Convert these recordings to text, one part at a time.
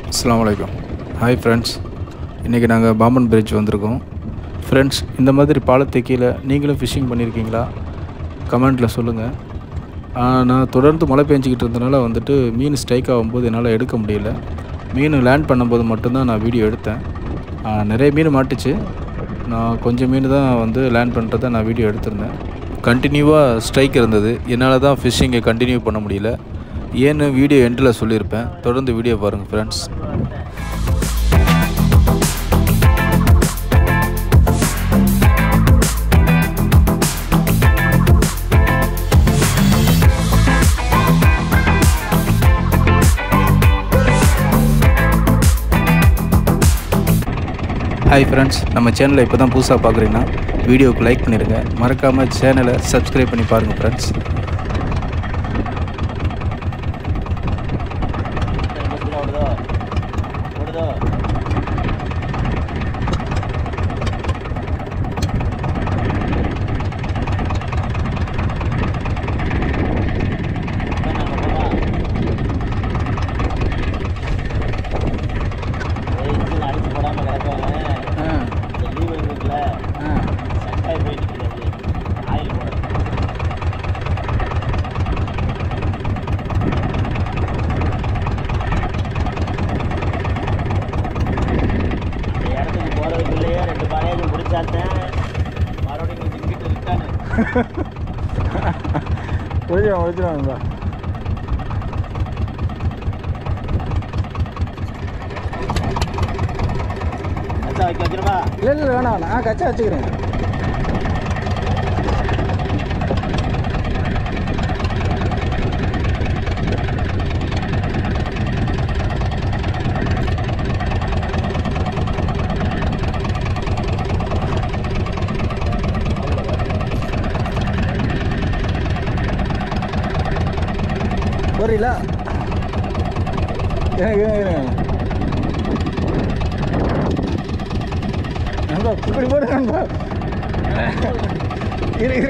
அஸ்ஸலாமு அலைக்கும். Hi friends, இன்றைக்கி நாங்கள் பாம்பன் பிரிட்ஜ் வந்திருக்கோம். ஃப்ரெண்ட்ஸ், இந்த மாதிரி பாலத்து கீழே நீங்களும் ஃபிஷ்ஷிங் பண்ணியிருக்கீங்களா? கமெண்ட்டில் சொல்லுங்கள். நான் தொடர்ந்து மழை பெஞ்சிக்கிட்டு இருந்தனால வந்துட்டு மீன் ஸ்ட்ரைக் ஆகும்போது என்னால் எடுக்க முடியல. மீன் லேண்ட் பண்ணும்போது மட்டும்தான் நான் வீடியோ எடுத்தேன். நிறைய மீன் மாட்டுச்சு. நான் கொஞ்சம் மீன் தான் வந்து லேண்ட் பண்ணுறத நான் வீடியோ எடுத்திருந்தேன். கண்டினியூவாக ஸ்ட்ரைக் இருந்தது. என்னால் தான் ஃபிஷ்ஷிங்கை கண்டினியூ பண்ண முடியல. ஏன்னு வீடியோ எண்டில் சொல்லியிருப்பேன். தொடர்ந்து வீடியோ பாருங்கள் ஃப்ரெண்ட்ஸ். ஹாய் ஃப்ரெண்ட்ஸ், நம்ம சேனலை இப்போ தான் புதுசாக பார்க்குறீங்கன்னா வீடியோவுக்கு லைக் பண்ணிடுங்க. மறக்காமல் சேனலை சப்ஸ்கிரைப் பண்ணி பாருங்கள் ஃப்ரெண்ட்ஸ். ஒழிச்சிடுவாங்க. இல்லை இல்லை வேணாம், நான் கச்சா வச்சுக்கிறேன். போறீங்களா? நண்பா இப்படி போடு நண்பா. இருக்கு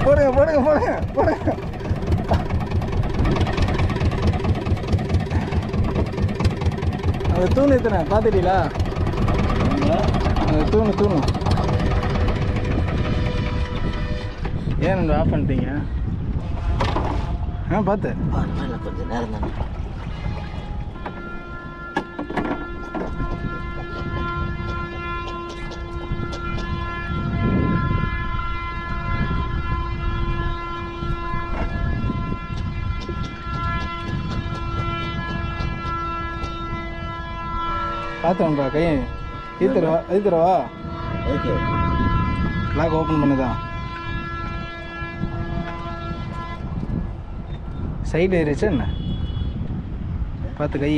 போடுங்க போடுங்க போடுங்க போடுங்க. அந்த தூணு எத்தனை பார்த்துட்டீங்களா? அந்த தூணு ஏன் நண்பா ஆஃப் பண்ணிட்டீங்க? பார்த்து கொஞ்சம் நேரம் தானே. பார்த்தோம்பா கையை ஈத்துருவா. ஓகே, லாக் ஓப்பன் பண்ணுதான். சைடு ஏறிச்சு என்ன பார்த்து கை.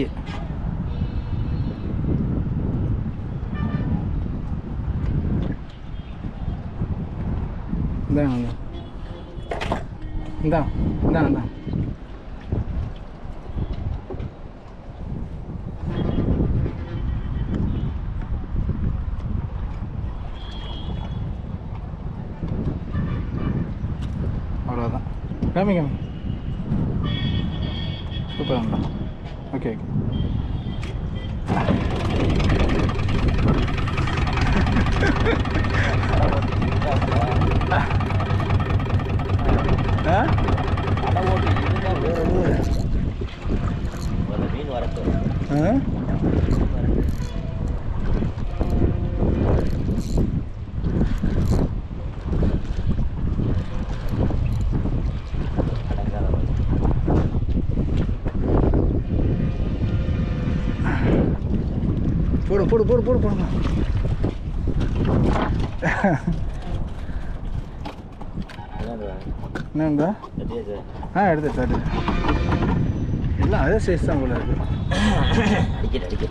இந்தா அவ்வளோதான். காமி சூப்பர் அண்ணா. ஓகே மீன் வரட்டும். போடுங்க. என்னங்க எடுத்து எல்லாம் அதே சைஸ் தான் போல இருக்கு. அடிக்க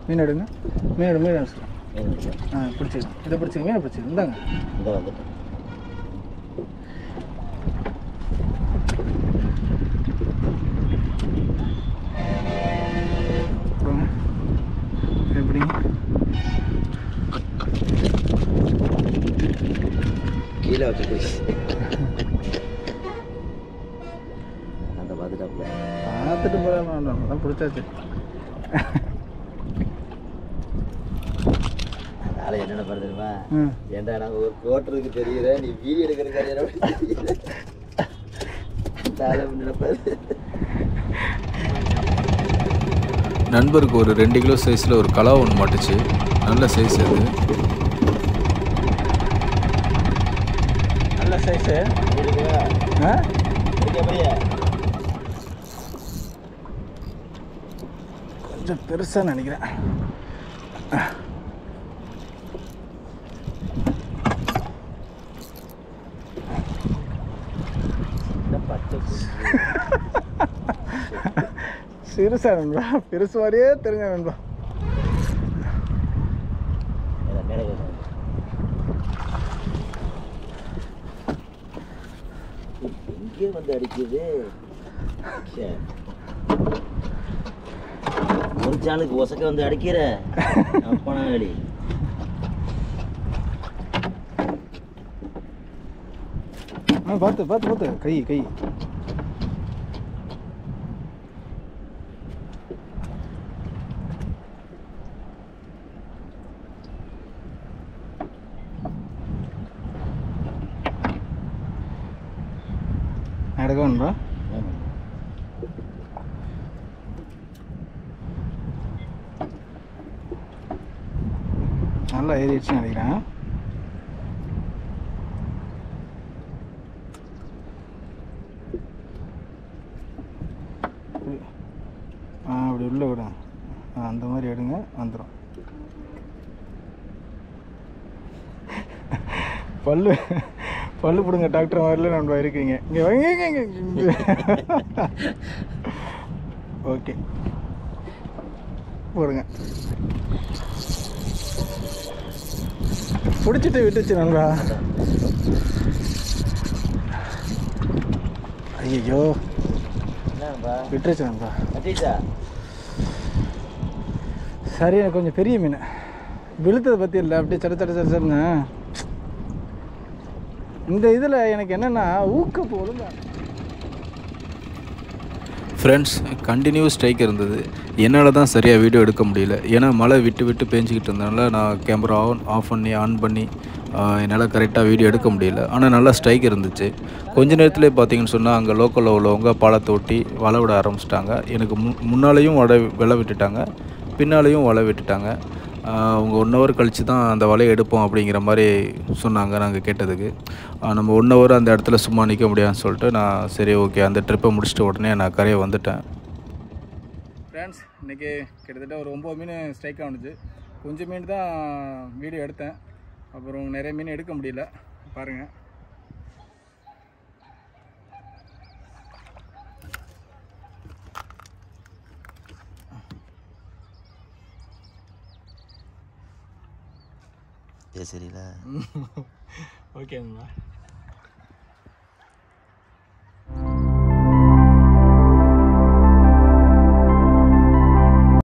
மீன் எடுங்க. மீன் பிடிச்சிக்கலாம். இதை பிடிச்சிங்க. மீனை பிடிச்சிங்க. இந்தாங்க. கீழே வச்சு அந்த பார்த்துட்டு போகிறேன் அதான் பிடிச்சாச்சு. அதனால என்னென்ன பண்ண தெரியுமா? ஏன்டா நாங்கள் ஒரு கோட்டுறதுக்கு தெரியல, நீ வீடியோ எடுக்கிறதுக்கு நினைப்பாரு. நண்பருக்கு ஒரு 2 கிலோ சைஸில் ஒரு கலா ஒன்று மாட்டுச்சு. நல்ல சைஸ் அது. நல்ல சைஸு கொஞ்சம் பெருசாக நினைக்கிறேன். சிறுசா நண்பா, பெருசு மாதிரியே தெரிஞ்ச நண்பா. இங்கே வந்து அடிக்குது. ஒரு சாலுக்கு ஒசக்க வந்து அடிக்கிற அப்பனா அடி. பார்த்து பார்த்து பார்த்து கை கை எடுக்கணும்பா. நல்லா ஏறிடுச்சு நினைக்கிறேன். அப்படி உள்ள விடுங்க. அந்த மாதிரி எடுங்க, வந்துடும். பல்லு பல்லு பிடுங்க டாக்டர் மாதிரில நம்ம இருக்கீங்க. இங்கே வைங்க. ஓகே போடுங்க. பிடிச்சிட்டு விட்டுச்சு நண்பா. ஐயோ விட்டுருச்சு நண்பா. சரி, எனக்கு கொஞ்சம் பெரிய மீன் விழுத்ததை பற்றி இல்லை. அப்படியே சடன்னு இந்த இதில் எனக்கு என்னென்னா ஊக்க போதும். ஃப்ரெண்ட்ஸ், கண்டினியூஸ் ஸ்ட்ரைக் இருந்தது. என்னால் தான் சரியாக வீடியோ எடுக்க முடியல. ஏன்னா மழை விட்டு விட்டு பேஞ்சிக்கிட்டு இருந்தனால நான் கேமரா ஆஃப் பண்ணி ஆன் பண்ணி என்னால் கரெக்டாக வீடியோ எடுக்க முடியல. ஆனால் நல்லா ஸ்ட்ரைக் இருந்துச்சு. கொஞ்ச நேரத்துலேயே பார்த்தீங்கன்னு சொன்னால் அங்கே லோக்கலில் உள்ளவங்க பாலத்தை ஒட்டி வலை விட ஆரம்பிச்சிட்டாங்க. எனக்கு முன்னாலேயும் வலை விட்டுட்டாங்க, பின்னாலேயும் வலை விட்டுட்டாங்க. அவங்க 1 ஹவர் கழித்து தான் அந்த வலையை எடுப்போம் அப்படிங்கிற மாதிரி சொன்னாங்க. நாங்கள் கேட்டதுக்கு நம்ம 1 ஹவர் அந்த இடத்துல சும்மா நிற்க முடியாதுன்னு சொல்லிட்டு நான் சரி ஓகே அந்த ட்ரிப்பை முடிச்சுட்டு உடனே நான் கரையை வந்துட்டேன். ஃப்ரெண்ட்ஸ், இன்றைக்கி கிட்டத்தட்ட ஒரு 9 மீன் ஸ்ட்ரைக் ஆனுச்சு. கொஞ்சம் மீன் தான் வீடியோ எடுத்தேன். அப்புறம் நிறைய மீன் எடுக்க முடியல. பாருங்கள். சரிங்களா? ஓகேங்களா?